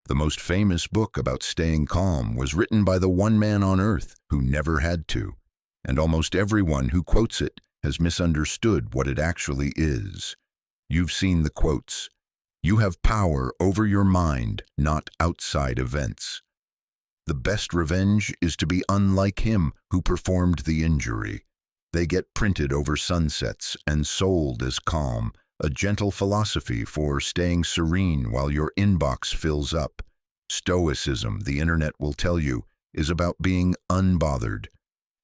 The most famous book about staying calm was written by the one man on earth who never had to, and almost everyone who quotes it has misunderstood what it actually is. You've seen the quotes. You have power over your mind, not outside events. The best revenge is to be unlike him who performed the injury. They get printed over sunsets and sold as calm, a gentle philosophy for staying serene while your inbox fills up. Stoicism, the internet will tell you, is about being unbothered,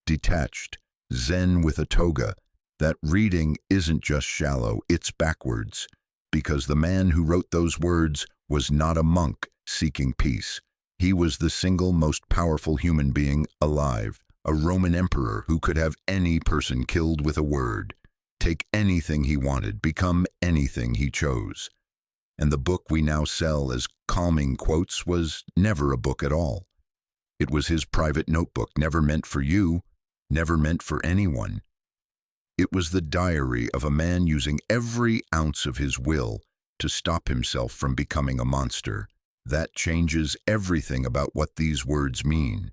detached, zen with a toga. That reading isn't just shallow, it's backwards, because the man who wrote those words was not a monk seeking peace. He was the single most powerful human being alive, a Roman emperor who could have any person killed with a word, take anything he wanted, become anything he chose. And the book we now sell as calming quotes was never a book at all. It was his private notebook, never meant for you, never meant for anyone. It was the diary of a man using every ounce of his will to stop himself from becoming a monster. That changes everything about what these words mean.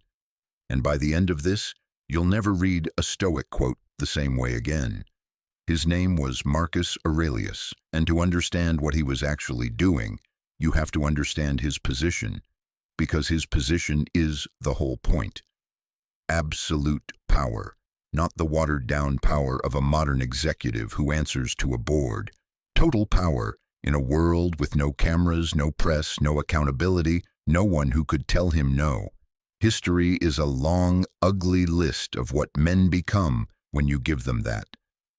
And by the end of this, you'll never read a Stoic quote the same way again. His name was Marcus Aurelius, and to understand what he was actually doing, you have to understand his position, because his position is the whole point. Absolute power, not the watered-down power of a modern executive who answers to a board. Total power in a world with no cameras, no press, no accountability, no one who could tell him no. History is a long, ugly list of what men become when you give them that.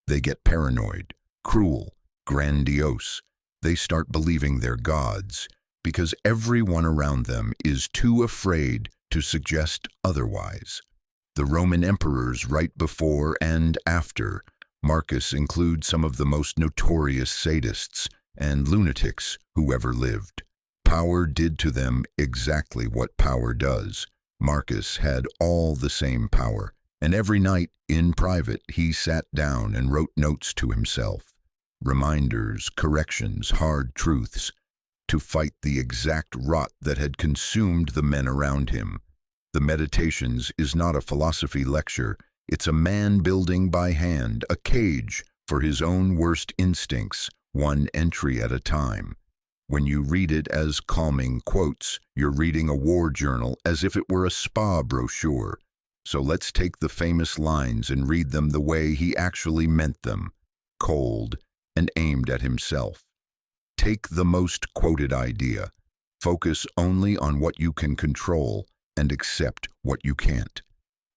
They get paranoid, cruel, grandiose. They start believing they're gods because everyone around them is too afraid to suggest otherwise. The Roman emperors right before and after Marcus include some of the most notorious sadists and lunatics who ever lived. Power did to them exactly what power does. Marcus had all the same power, and every night, in private, he sat down and wrote notes to himself. Reminders, corrections, hard truths, to fight the exact rot that had consumed the men around him. The Meditations is not a philosophy lecture, it's a man building by hand, a cage for his own worst instincts, one entry at a time. When you read it as calming quotes, you're reading a war journal as if it were a spa brochure. So let's take the famous lines and read them the way he actually meant them, cold and aimed at himself. Take the most quoted idea. Focus only on what you can control and accept what you can't.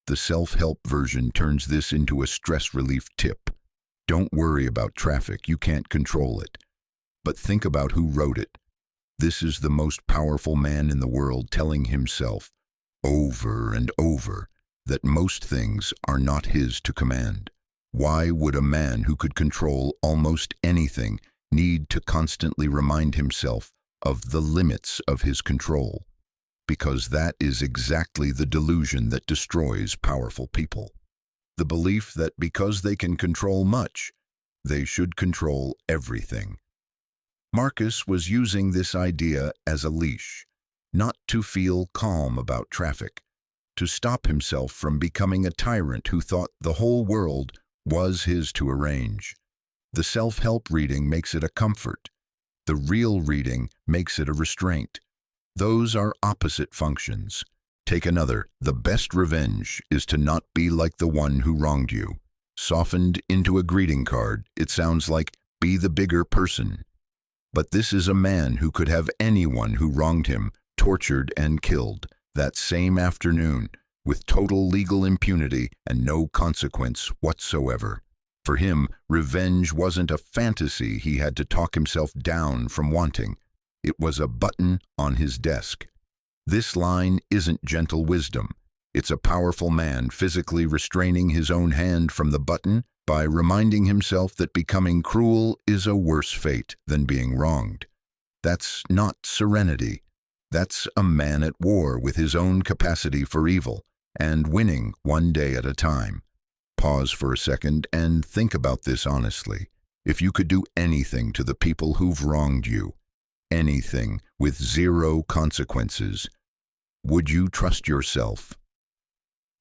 The self-help version turns this into a stress relief tip. Don't worry about traffic, you can't control it. But think about who wrote it. This is the most powerful man in the world telling himself, over and over, that most things are not his to command. Why would a man who could control almost anything need to constantly remind himself of the limits of his control? Because that is exactly the delusion that destroys powerful people. The belief that because they can control much, they should control everything. Marcus was using this idea as a leash, not to feel calm about traffic, to stop himself from becoming a tyrant who thought the whole world was his to arrange. The self-help reading makes it a comfort. The real reading makes it a restraint. Those are opposite functions. Take another. The best revenge is to not be like the one who wronged you. Softened into a greeting card, it sounds like, be the bigger person. But this is a man who could have anyone who wronged him tortured and killed that same afternoon with total legal impunity and no consequence whatsoever. For him, revenge wasn't a fantasy he had to talk himself down from wanting. It was a button on his desk. This line isn't gentle wisdom. It's a powerful man physically restraining his own hand from the button by reminding himself that becoming cruel is a worse fate than being wronged. That's not serenity. That's a man at war with his own capacity for evil and winning one day at a time. Pause for a second and think about this honestly. If you could do anything to the people who've wronged you, anything with zero consequences. Would you trust yourself?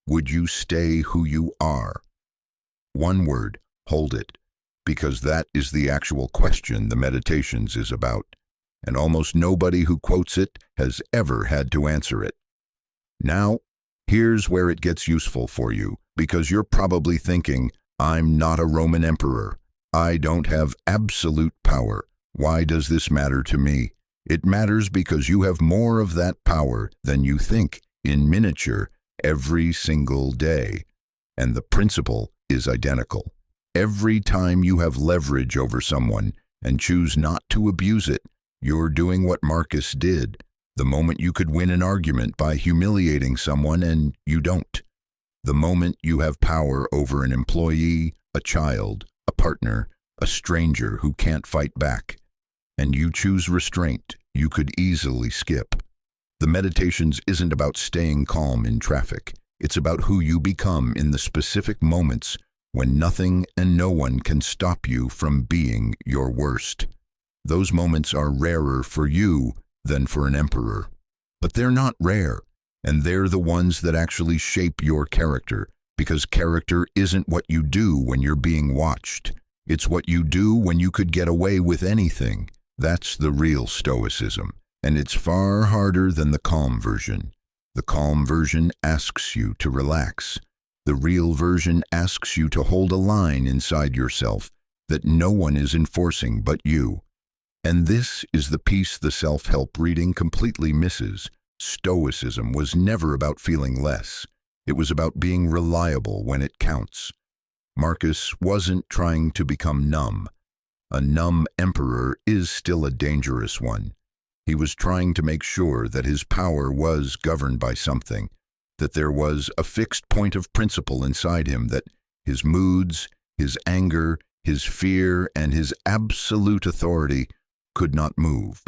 Would you stay who you are? One word, hold it, because that is the actual question the Meditations is about, and almost nobody who quotes it has ever had to answer it. Now, here's where it gets useful for you, because you're probably thinking, I'm not a Roman emperor. I don't have absolute power. Why does this matter to me? It matters because you have more of that power than you think, in miniature, every single day. And the principle is identical. Every time you have leverage over someone and choose not to abuse it, you're doing what Marcus did. The moment you could win an argument by humiliating someone and you don't. The moment you have power over an employee, a child, a partner, a stranger who can't fight back, and you choose restraint, you could easily skip. The Meditations isn't about staying calm in traffic. It's about who you become in the specific moments when nothing and no one can stop you from being your worst. Those moments are rarer for you than for an emperor. But they're not rare, and they're the ones that actually shape your character, because character isn't what you do when you're being watched. It's what you do when you could get away with anything. That's the real stoicism, and it's far harder than the calm version. The calm version asks you to relax. The real version asks you to hold a line inside yourself that no one is enforcing but you. And this is the piece the self-help reading completely misses. Stoicism was never about feeling less. It was about being reliable when it counts. Marcus wasn't trying to become numb. A numb emperor is still a dangerous one. He was trying to make sure that his power was governed by something, that there was a fixed point of principle inside him, that his moods, his anger, his fear, and his absolute authority could not move.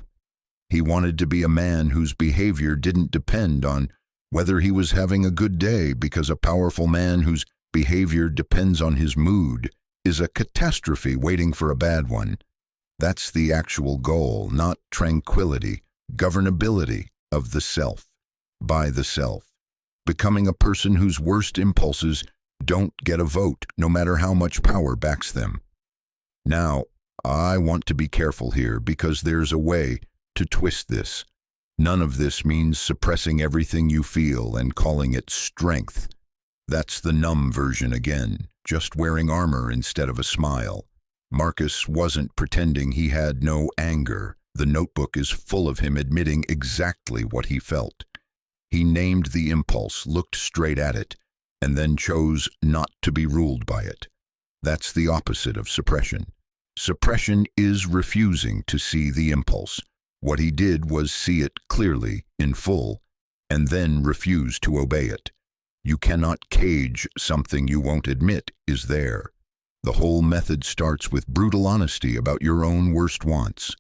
He wanted to be a man whose behavior didn't depend on whether he was having a good day, because a powerful man whose behavior depends on his mood is a catastrophe waiting for a bad one. That's the actual goal, not tranquility, governability of the self, by the self. Becoming a person whose worst impulses don't get a vote, no matter how much power backs them. Now, I want to be careful here, because there's a way to twist this. None of this means suppressing everything you feel and calling it strength. That's the numb version again, just wearing armor instead of a smile. Marcus wasn't pretending he had no anger. The notebook is full of him admitting exactly what he felt. He named the impulse, looked straight at it, and then chose not to be ruled by it. That's the opposite of suppression. Suppression is refusing to see the impulse. What he did was see it clearly, in full, and then refuse to obey it. You cannot cage something you won't admit is there. The whole method starts with brutal honesty about your own worst wants,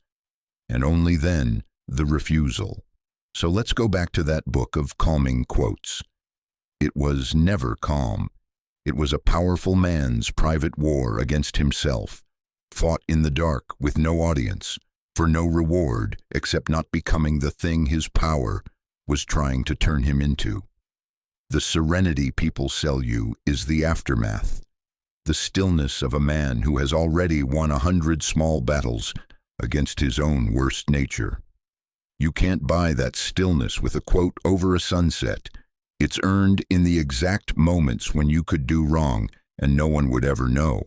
and only then the refusal. So let's go back to that book of calming quotes. It was never calm. It was a powerful man's private war against himself, fought in the dark with no audience, for no reward except not becoming the thing his power was trying to turn him into. The serenity people sell you is the aftermath, the stillness of a man who has already won 100 small battles against his own worst nature. You can't buy that stillness with a quote over a sunset. It's earned in the exact moments when you could do wrong and no one would ever know.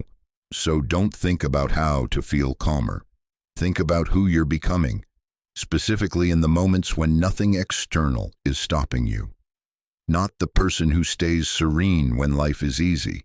So don't think about how to feel calmer. Think about who you're becoming, specifically in the moments when nothing external is stopping you. Not the person who stays serene when life is easy.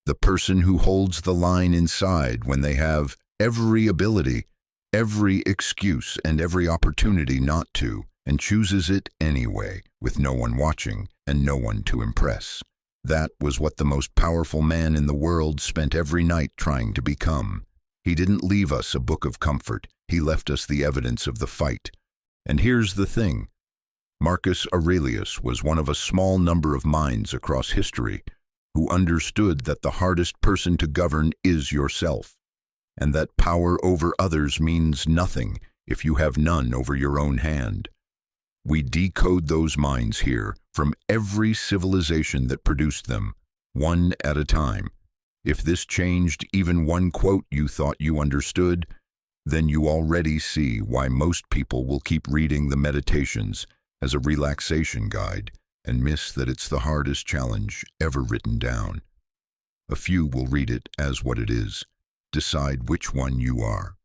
The person who holds the line inside when they have every ability, every excuse, and every opportunity not to, and chooses it anyway, with no one watching and no one to impress. That was what the most powerful man in the world spent every night trying to become. He didn't leave us a book of comfort. He left us the evidence of the fight. And here's the thing. Marcus Aurelius was one of a small number of minds across history who understood that the hardest person to govern is yourself, and that power over others means nothing if you have none over your own hand. We decode those minds here from every civilization that produced them, one at a time. If this changed even one quote you thought you understood, then you already see why most people will keep reading the Meditations as a relaxation guide and miss that it's the hardest challenge ever written down. A few will read it as what it is. Decide which one you are.